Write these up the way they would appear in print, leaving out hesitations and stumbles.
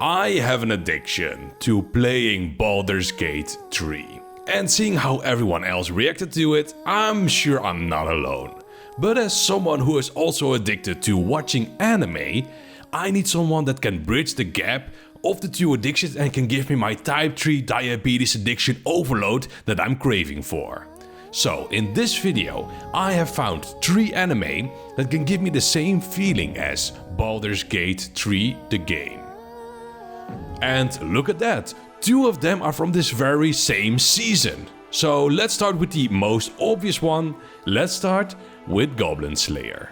I have an addiction to playing Baldur's Gate 3. And seeing how everyone else reacted to it, I'm sure I'm not alone. But as someone who is also addicted to watching anime, I need someone that can bridge the gap of the two addictions and can give me my type 3 diabetes addiction overload that I'm craving for. So in this video, I have found 3 anime that can give me the same feeling as Baldur's Gate 3 the game. And look at that, 2 of them are from this very same season. So let's start with the most obvious one. Let's start with Goblin Slayer.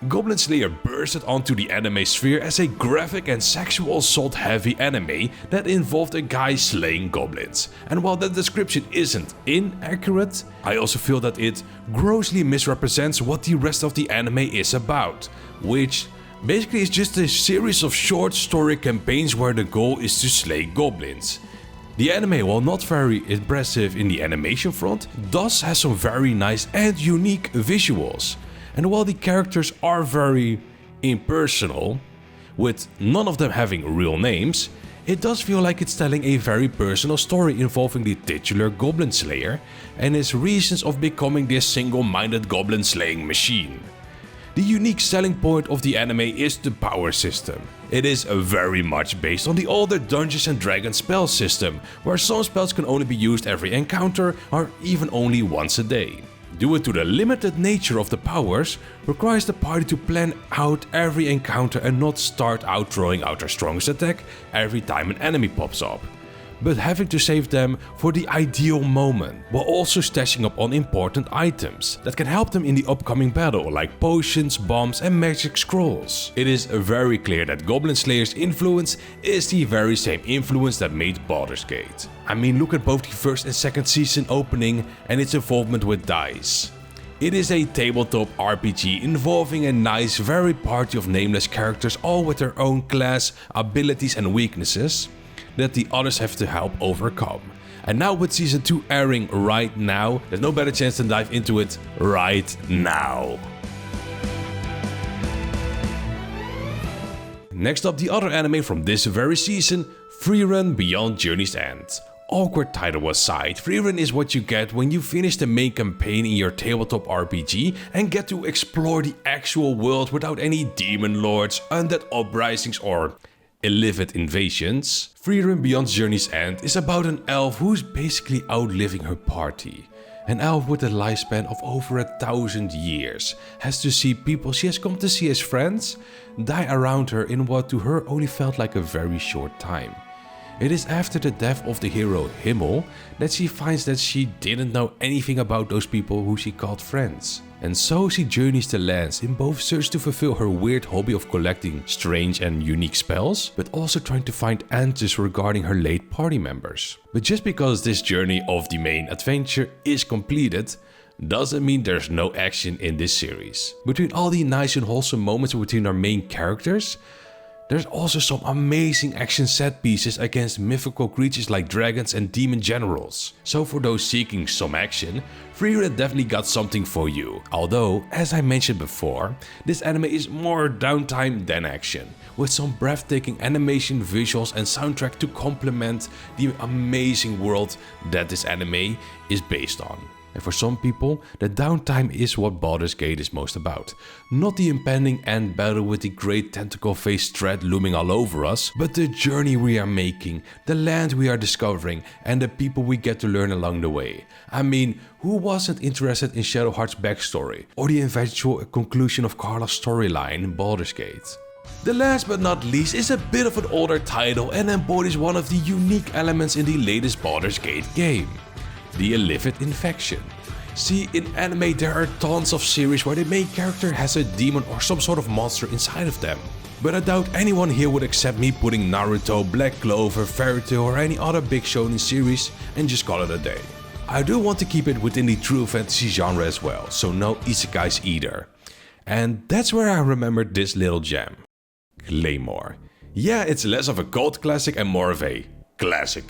Goblin Slayer bursted onto the anime sphere as a graphic and sexual assault heavy anime that involved a guy slaying goblins. And while that description isn't inaccurate, I also feel that it grossly misrepresents what the rest of the anime is about, which basically is just a series of short story campaigns where the goal is to slay goblins. The anime, while not very impressive in the animation front, does have some very nice and unique visuals. And while the characters are very impersonal, with none of them having real names, it does feel like it's telling a very personal story involving the titular Goblin Slayer and his reasons of becoming this single-minded goblin slaying machine. The unique selling point of the anime is the power system. It is very much based on the older Dungeons & Dragons spell system, where some spells can only be used every encounter or even only once a day. Due to the limited nature of the powers, requires the party to plan out every encounter and not start out throwing out their strongest attack every time an enemy pops up, but having to save them for the ideal moment, while also stashing up on important items that can help them in the upcoming battle, like potions, bombs and magic scrolls. It is very clear that Goblin Slayer's influence is the very same influence that made Baldur's Gate. I mean, look at both the first and second season opening and its involvement with dice. It is a tabletop RPG involving a nice varied party of nameless characters, all with their own class, abilities and weaknesses that the others have to help overcome. And now with season 2 airing right now, there's no better chance than dive into it right now. Next up, the other anime from this very season, Freerun Beyond Journey's End. Awkward title aside, Freerun is what you get when you finish the main campaign in your tabletop RPG and get to explore the actual world without any demon lords, undead uprisings or illicit invasions. Freerun Beyond Journey's End is about an elf who's basically outliving her party. An elf with a lifespan of over 1,000 years has to see people she has come to see as friends die around her in what to her only felt like a very short time. It is after the death of the hero Himmel that she finds that she didn't know anything about those people who she called friends. And so she journeys the lands in both search to fulfill her weird hobby of collecting strange and unique spells, but also trying to find answers regarding her late party members. But just because this journey of the main adventure is completed, doesn't mean there's no action in this series. Between all the nice and wholesome moments between our main characters, there's also some amazing action set pieces against mythical creatures like dragons and demon generals. So for those seeking some action, Freerun definitely got something for you. Although, as I mentioned before, this anime is more downtime than action, with some breathtaking animation, visuals and soundtrack to complement the amazing world that this anime is based on. And for some people, the downtime is what Baldur's Gate is most about. Not the impending end battle with the great tentacle-faced threat looming all over us, but the journey we are making, the land we are discovering, and the people we get to learn along the way. I mean, who wasn't interested in Shadowheart's backstory, or the eventual conclusion of Carla's storyline in Baldur's Gate? The last but not least is a bit of an older title and embodies one of the unique elements in the latest Baldur's Gate game: the illicit infection. See, in anime there are tons of series where the main character has a demon or some sort of monster inside of them. But I doubt anyone here would accept me putting Naruto, Black Clover, Fairy Tail or any other big shonen series and just call it a day. I do want to keep it within the true fantasy genre as well, so no isekais either. And that's where I remembered this little gem. Claymore. Yeah, it's less of a cult classic and more of a classic.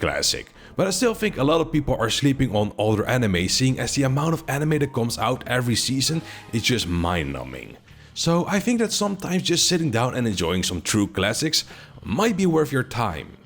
But I still think a lot of people are sleeping on older anime, seeing as the amount of anime that comes out every season is just mind-numbing. So I think that sometimes just sitting down and enjoying some true classics might be worth your time.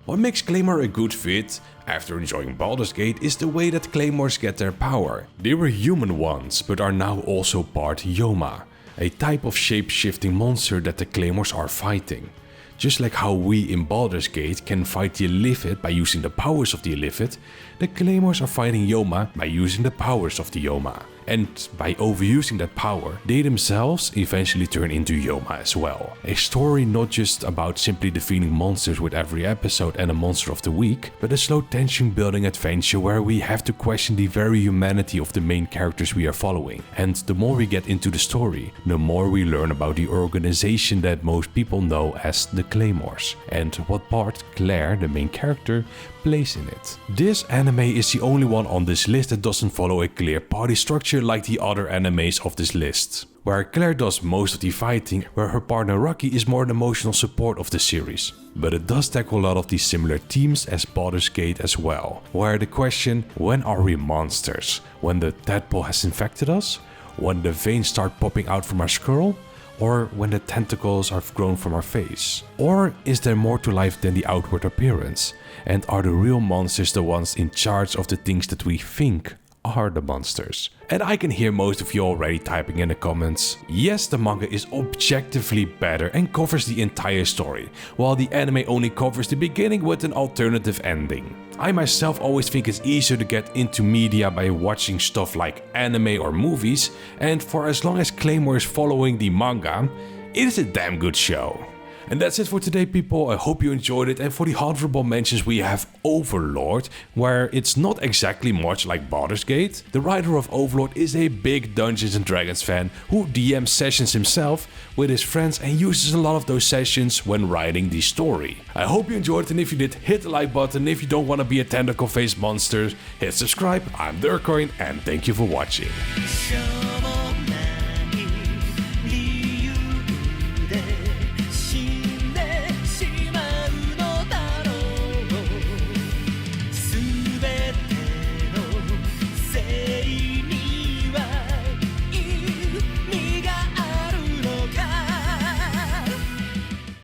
What makes Claymore a good fit, after enjoying Baldur's Gate, is the way that Claymores get their power. They were human once, but are now also part Yoma, a type of shape-shifting monster that the Claymores are fighting. Just like how we in Baldur's Gate can fight the Illithid by using the powers of the Illithid, the Claymores are fighting Yoma by using the powers of the Yoma. And by overusing that power, they themselves eventually turn into Yoma as well. A story not just about simply defeating monsters with every episode and a monster of the week, but a slow tension building adventure where we have to question the very humanity of the main characters we are following. And the more we get into the story, the more we learn about the organization that most people know as the Claymores, and what part Claire, the main character, plays in it. This anime is the only one on this list that doesn't follow a clear party structure like the other animes of this list, where Claire does most of the fighting, where her partner Rocky is more the emotional support of the series. But it does tackle a lot of these similar themes as Baldur's Gate as well, where the question, when are we monsters? When the tadpole has infected us? When the veins start popping out from our skull? Or when the tentacles are grown from our face? Or is there more to life than the outward appearance? And are the real monsters the ones in charge of the things that we think are the monsters? And I can hear most of you already typing in the comments. Yes, the manga is objectively better and covers the entire story, while the anime only covers the beginning with an alternative ending. I myself always think it's easier to get into media by watching stuff like anime or movies, and for as long as Claymore is following the manga, it is a damn good show. And that's it for today, people. I hope you enjoyed it. And for the honorable mentions, we have Overlord, where it's not exactly much like Baldur's Gate. The writer of Overlord is a big Dungeons & Dragons fan who DMs sessions himself with his friends and uses a lot of those sessions when writing the story. I hope you enjoyed it, and if you did, hit the like button. If you don't want to be a tentacle-faced monster, hit subscribe. I'm Durcoin, and thank you for watching.